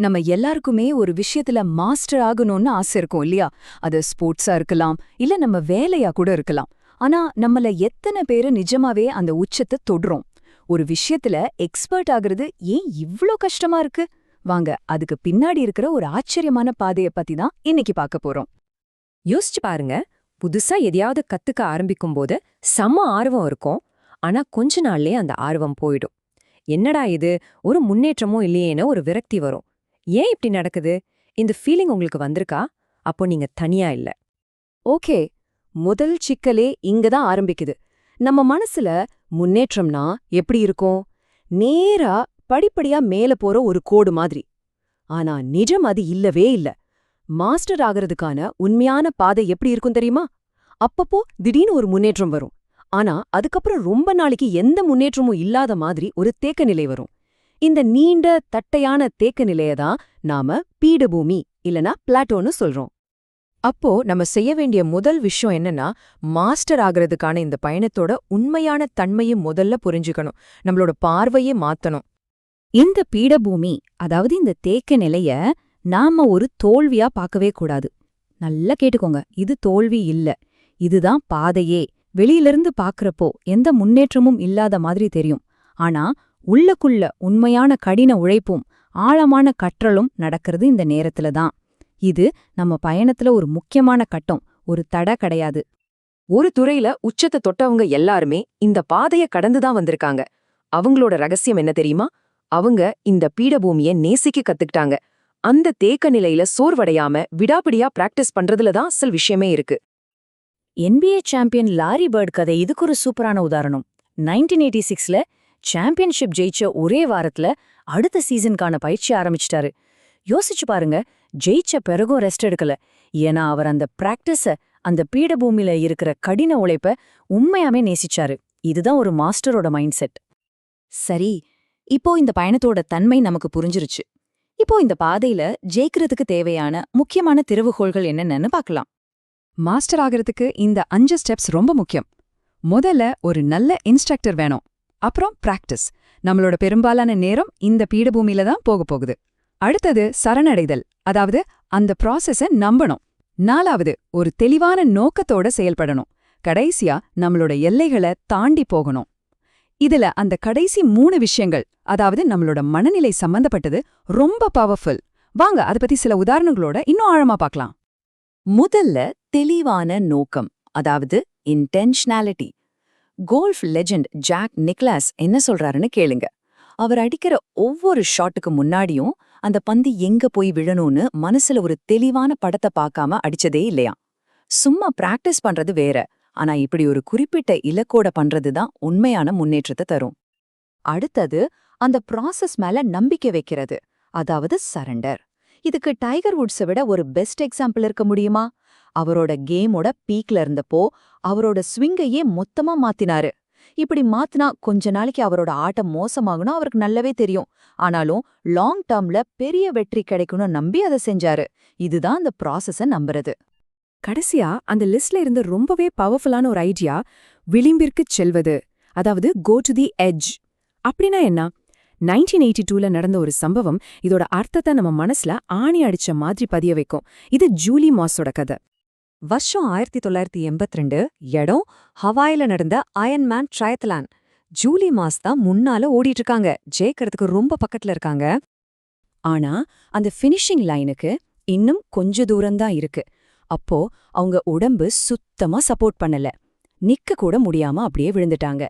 நம்ம எல்லாருக்குமே ஒரு விஷயத்துல மாஸ்டர் ஆகணும்னு ஆசை இருக்கும் இல்லையா? அது ஸ்போர்ட்ஸா இருக்கலாம், இல்ல நம்ம வேலையா கூட இருக்கலாம். ஆனா நம்மள எத்தனை பேரு நிஜமாவே அந்த உச்சத்தை தொடுறோம்? ஒரு விஷயத்துல எக்ஸ்பர்ட் ஆகுறது ஏன் இவ்ளோ கஷ்டமா இருக்கு? வாங்க, அதுக்கு பின்னாடி இருக்கிற ஒரு ஆச்சரியமான பாதைய பத்தி தான் இன்னைக்கு பார்க்க போறோம். யோசிச்சு பாருங்க. புதுசா எதையாவது கத்துக்க ஆரம்பிக்கும்போது செம்ம ஆர்வம் இருக்கும். ஆனா கொஞ்ச நாள்லயே அந்த ஆர்வம் போயிடும். என்னடா இது, ஒரு முன்னேற்றமும் இல்லையேன்னு ஒரு விரக்தி வரும். ஏன் இப்படி நடக்குது? இந்த ஃபீலிங் உங்களுக்கு வந்திருக்கா? அப்போ நீங்க தனியா இல்ல. ஓகே, முதல் சிக்கலே இங்க தான் ஆரம்பிக்குது. நம்ம மனசுல முன்னேற்றம்னா எப்படி இருக்கும்? நேரா படிப்படியா மேல போற ஒரு கோடு மாதிரி. ஆனா நிஜம் அது இல்லவே இல்ல. மாஸ்டர் ஆகிறதுக்கான உண்மையான பாதை எப்படி இருக்கும் தெரியுமா? அப்பப்போ திடீர்னு ஒரு முன்னேற்றம் வரும். ஆனா அதுக்கப்புறம் ரொம்ப நாளைக்கு எந்த முன்னேற்றமும் இல்லாத மாதிரி ஒரு தேக்க நிலை வரும். இந்த நீண்ட தட்டையான தேக்க நிலைய தான் நாம பீடபூமி இல்லனா பிளாட்டோன்னு சொல்றோம். அப்போ நம்ம செய்ய வேண்டிய முதல் விஷயம் என்னன்னா, மாஸ்டர் ஆகிறதுக்கான இந்த பயணத்தோட உண்மையான தன்மையை முதல்ல புரிஞ்சுக்கணும். நம்மளோட பார்வையே மாத்தணும். இந்த பீடபூமி, அதாவது இந்த தேக்க நிலைய நாம ஒரு தோல்வியா பார்க்கவே கூடாது. நல்லா கேட்டுக்கோங்க, இது தோல்வி இல்ல. இதுதான் பாதையே. வெளியிலிருந்து பார்க்கறப்போ எந்த முன்னேற்றமும் இல்லாத மாதிரி தெரியும். ஆனா உள்ளுக்குள்ள உண்மையான கடின உழைப்பும் ஆழமான கற்றலும் நடக்கிறது இந்த நேரத்துல தான். இது நம்ம பயணத்துல ஒரு முக்கியமான கட்டம், ஒரு தடை கிடையாது. ஒரு துறையில உச்சத்தை தொட்டவங்க எல்லாருமே இந்த பாதைய கடந்துதான் வந்திருக்காங்க. அவங்களோட ரகசியம் என்ன தெரியுமா? அவங்க இந்த பீடபூமிய நேசிக்க கத்துக்கிட்டாங்க. அந்த தேக்க நிலையில சோர்வடையாம விடாப்பிடியா பிராக்டிஸ் பண்றதுல தான் அசல் விஷயமே இருக்கு. NBA சாம்பியன் லாரி பர்ட் கதை இதுக்கு ஒரு சூப்பரான உதாரணம். 1986ல சாம்பியன்ஷிப் ஜெயிச்ச ஒரே வாரத்துல அடுத்த சீசனுக்கான பயிற்சி ஆரம்பிச்சிட்டாரு. யோசிச்சு பாருங்க, ஜெயிச்ச பிறகும் ரெஸ்ட் எடுக்கல. ஏன்னா அவர் அந்த பிராக்டிஸ, அந்த பீடபூமியில இருக்கிற கடின உழைப்ப உண்மையாமே நேசிச்சாரு. இதுதான் ஒரு மாஸ்டரோட மைண்ட் செட். சரி, இப்போ இந்த பயணத்தோட தன்மை நமக்கு புரிஞ்சிருச்சு. இப்போ இந்த பாதையில ஜெயிக்கிறதுக்கு தேவையான முக்கியமான திறவுகோள்கள் என்னென்னு பார்க்கலாம். மாஸ்டர் ஆகிறதுக்கு இந்த 5 ஸ்டெப்ஸ் ரொம்ப முக்கியம். முதல்ல ஒரு நல்ல இன்ஸ்ட்ரக்டர் வேணும். அப்புறம் பிராக்டிஸ். நம்மளோட பெரும்பாலான நேரம் இந்த பீடபூமியில தான் போகுது. அடுத்தது சரணடைதல், அதாவது அந்த ப்ராசஸ நம்பணும். 4வது ஒரு தெளிவான நோக்கத்தோட செயல்படணும். கடைசியா நம்மளோட எல்லைகளை தாண்டி போகணும். இதுல அந்த கடைசி 3 விஷயங்கள், அதாவது நம்மளோட மனநிலை சம்பந்தப்பட்டது, ரொம்ப பவர்ஃபுல். வாங்க அத பத்தி சில உதாரணங்களோட இன்னும் ஆழமா பார்க்கலாம். முதல்ல தெளிவான நோக்கம், அதாவது intentionality. Golf legend jack Niklas என்ன சொல்றாருன்னு கேளுங்க. அவர் அடிக்கிற ஒவ்வொரு ஷாட்டுக்கு முன்னாடியும் அந்த பந்து எங்க போய் விழணும்னு மனசுல ஒரு தெளிவான படத்தை பார்க்காம அடிச்சதே இல்லையா. சும்மா பிராக்டிஸ் பண்றது வேற, ஆனா இப்படி ஒரு குறிப்பிட்ட இலக்கோட பண்றதுதான் உண்மையான முன்னேற்றத்தை தரும். அடுத்தது அந்த ப்ராசஸ் மேல நம்பிக்கை வைக்கிறது, அதாவது சரண்டர். இதுக்கு டைகர் வுட்ஸை விட ஒரு பெஸ்ட் எக்ஸாம்பிள் இருக்க முடியுமா? அவரோட கேமோட பீக்ல இருந்தப்போ அவரோட ஸ்விங்கையே மொத்தமா மாத்தினாரு. இப்படி மாத்தினா கொஞ்ச நாளைக்கு அவரோட ஆட்டம் மோசமாகணும் அவருக்கு நல்லாவே தெரியும். ஆனாலும் லாங் டேர்ம்ல பெரிய வெற்றி கிடைக்கணும்னு நம்பி அதை செஞ்சாரு. இதுதான் அந்த ப்ராசஸ நம்புறது. கடைசியா அந்த லிஸ்ட்ல இருந்து ரொம்பவே பவர்ஃபுல்லான ஒரு ஐடியா, விளிம்பிற்குச் செல்வது, அதாவது கோ டு தி எட்ஜ். அப்படின்னா என்ன? 1982ல நடந்த ஒரு சம்பவம் இதோட அர்த்தத்தை நம்ம மனசுல ஆணி அடிச்ச மாதிரி பதிய வைக்கும். இது ஜூலி மாஸோட கதை. வருஷம் 1982, இடம் ஹவாயில நடந்த அயன்மேன் ட்ரையத்லான். ஜூலி மாஸ் தான் முன்னால ஓடிட்டு இருக்காங்க, ஜெயிக்கிறதுக்கு ரொம்ப பக்கத்துல இருக்காங்க. ஆனா அந்த ஃபினிஷிங் லைனுக்கு இன்னும் கொஞ்ச தூரம்தான் இருக்கு. அப்போ அவங்க உடம்பு சுத்தமா சப்போர்ட் பண்ணல. நிக்க கூட முடியாம அப்படியே விழுந்துட்டாங்க.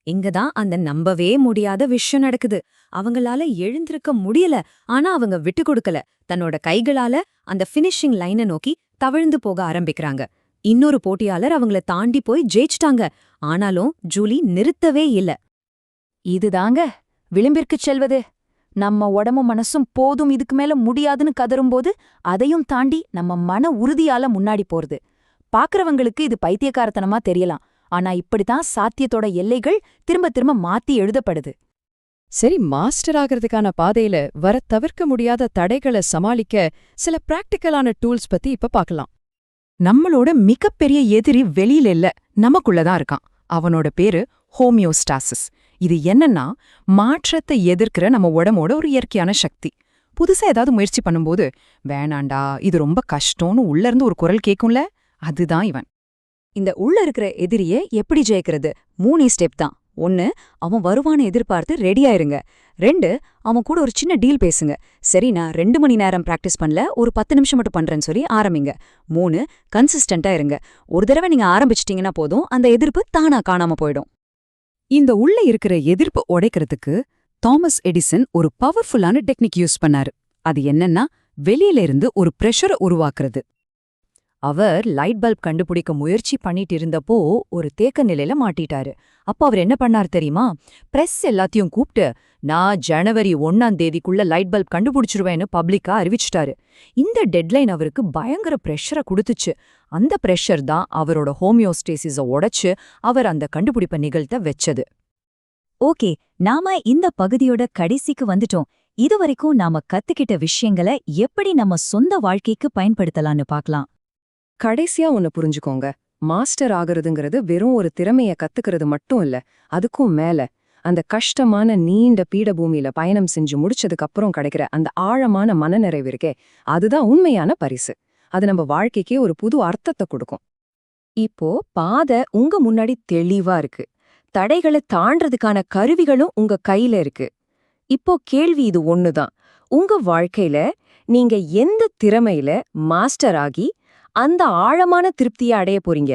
இங்கதான் அந்த நம்பவே முடியாத விஷயம் நடக்குது. அவங்களால எழுந்திருக்க முடியல, ஆனா அவங்க விட்டு கொடுக்கல. தன்னோட கைகளால அந்த ஃபினிஷிங் லைனை நோக்கி தவழ்ந்து போக ஆரம்பிக்கிறாங்க. இன்னொரு போட்டியாளர் அவங்கள தாண்டி போய் ஜெயிச்சிட்டாங்க. ஆனாலும் ஜூலி நிறுத்தவே இல்ல. இதுதாங்க விளிம்பிற்குச் செல்வது. நம்ம உடம்பும் மனசும் போதும், இதுக்கு மேல முடியாதுன்னு கதறும்போது அதையும் தாண்டி நம்ம மன உறுதியால முன்னாடி போறது. பாக்குறவங்களுக்கு இது பைத்தியக்காரத்தனமா தெரியலாம், ஆனா இப்படித்தான் சாத்தியத்தோட எல்லைகள் திரும்ப திரும்ப மாத்தி எழுதப்படுது. சரி, மாஸ்டர் ஆகிறதுக்கான பாதையில வர தவிர்க்க முடியாத தடைகளை சமாளிக்க சில பிராக்டிக்கலான டூல்ஸ் பத்தி இப்ப பார்க்கலாம். நம்மளோட மிகப்பெரிய எதிரி வெளியில இல்ல, நமக்குள்ளதான் இருக்கான். அவனோட பேரு ஹோமியோஸ்டாசிஸ். இது என்னன்னா, மாற்றத்தை எதிர்க்கிற நம்ம உடம்போட ஒரு இயற்கையான சக்தி. புதுசா ஏதாவது முயற்சி பண்ணும்போது வேணாண்டா இது ரொம்ப கஷ்டம்னு உள்ள இருந்து ஒரு குரல் கேக்கும்ல, அதுதான் இவன். இந்த உள்ள இருக்கிற எதிரிய எப்படி ஜெயிக்கிறது? 3 ஸ்டெப் தான். 1, அவன் வருவான்னு எதிர்பார்த்து ரெடியா இருங்க. 2, அவன் கூட ஒரு சின்ன டீல் பேசுங்க. சரி, நான் 2 மணி நேரம் பிராக்டிஸ் பண்ணல, ஒரு 10 நிமிஷம் மட்டும் பண்றேன்னு சொல்லி ஆரம்பிங்க. 3, கன்சிஸ்டன்டா இருங்க. ஒரு தடவை நீங்க ஆரம்பிச்சிட்டீங்கன்னா போதும், அந்த எதிர்ப்பு தானா காணாம போயிடும். இந்த உள்ள இருக்கிற எதிர்ப்பு உடைக்கிறதுக்கு தாமஸ் எடிசன் ஒரு பவர்ஃபுல்லான டெக்னிக் யூஸ் பண்ணாரு. அது என்னன்னா, வெளியில இருந்து ஒரு பிரஷரை உருவாக்குறது. அவர் லைட் பல்ப் கண்டுபிடிக்க முயற்சி பண்ணிட்டு இருந்தப்போ ஒரு தேக்க நிலையில மாட்டிட்டாரு. அப்ப அவர் என்ன பண்ணார் தெரியுமா? பிரஸ் எல்லாத்தையும் கூப்பிட்டு, நான் ஜனவரி 1ஆம் தேதிக்குள்ள லைட் பல்ப் கண்டுபிடிச்சிருவேன்னு பப்ளிக்கா அறிவிச்சிட்டாரு. இந்த டெட்லைன் அவருக்கு பயங்கர பிரஷரை கொடுத்துச்சு. அந்த பிரஷர் தான் அவரோட ஹோமியோஸ்டேசிஸ உடைச்சு அவர் அந்த கண்டுபிடிப்பை நிகழ்த்த வெச்சது. ஓகே, நாம இந்த பகுதியோட கடைசிக்கு வந்துட்டோம். இதுவரைக்கும் நாம கத்துக்கிட்ட விஷயங்களை எப்படி நம்ம சொந்த வாழ்க்கைக்கு பயன்படுத்தலாம்னு பார்க்கலாம். கடைசியா ஒன்னு புரிஞ்சுக்கோங்க. மாஸ்டர் ஆகுறதுங்கிறது வெறும் ஒரு திறமைய கத்துக்கிறது மட்டும் இல்ல. அதுக்கும் மேல அந்த கஷ்டமான நீண்ட பீடபூமியில பயணம் செஞ்சு முடிச்சதுக்கு அப்புறம் கிடைக்கிற அந்த ஆழமான மனநிறைவு இருக்கே, அதுதான் உண்மையான பரிசு. அது நம்ம வாழ்க்கைக்கே ஒரு புது அர்த்தத்தை கொடுக்கும். இப்போ பாதை உங்க முன்னாடி தெளிவா இருக்கு. தடைகளை தாண்டறதுக்கான கருவிகளும் உங்க கையில இருக்கு. இப்போ கேள்வி இது ஒண்ணுதான். உங்க வாழ்க்கையில நீங்க எந்த திறமையில மாஸ்டர் ஆகி அந்த ஆழமான திருப்தியை அடைய போறீங்க?